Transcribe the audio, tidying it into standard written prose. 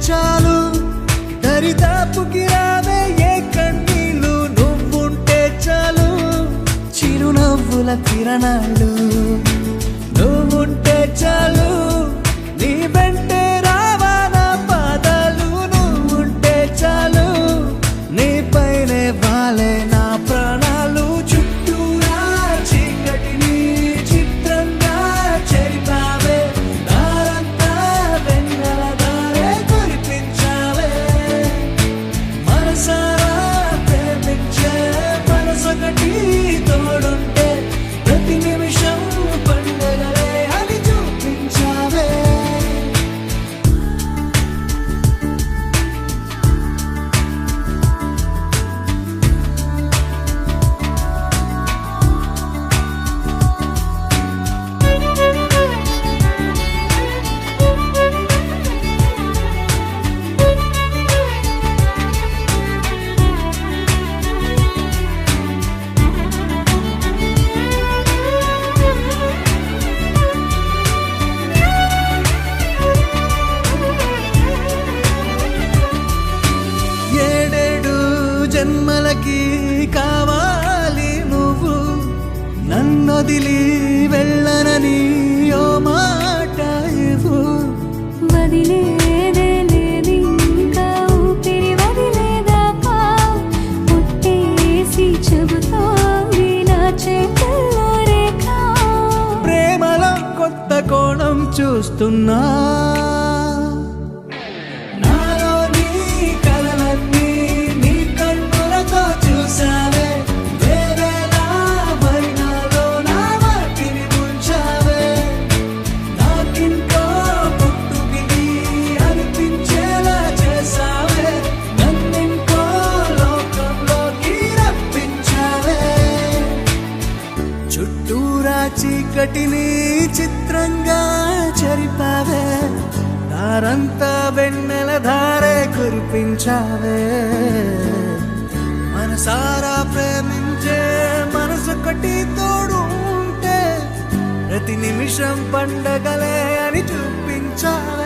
చాలు దరిదాపుకి రావే ఏ కన్నీళ్ళు నువ్వుంటే చాలు చిరునవ్వుల కిరణాలు నువ్వుంటే చాలు నీ వెంటే రావా నా పాదాలు నువ్వుంటే చాలు నీ పైనే వాలే నా ప్రాణాలు చుట్టూరా చీకటిని చిత్రంగా చెరిపావే దారంతా వెన్నెల దారే కురిపించావే మనసారా ప్రేమించే మనసొకటి తోడుంటే ప్రతి నిమిషం పండగలే అని చూపించావే జన్మలకి కావాలి నువ్వు నన్నొదిలి వెళ్ళనని ఓ మాట ఇవ్వు వదిలేదే లేదు ఇంకా ఊపిరి వదిలేదాకా పుట్టేసి చెబుతోంది నా చేతుల్లో రేఖ ప్రేమలో కొత్త కోణం చూస్తున్నా నాలో నీ కలలన్నీ నీ కన్నులతో చూసావే వేరేలా వర్ణాలో నా వాటిని ముంచావే నాకింకో పుట్టుకిది అనిపించేలా చేసావే నన్నింకో లోకంలోకి రప్పించావే చుట్టూరా చీకటిని చిత్రంగా చెరిపావే దారంతా వెన్నెల ధారే కురిపించావే మనసారా ప్రేమించే మనసొకటి తోడు ఉంటే ప్రతి నిమిషం పండగలే అని చూపించావే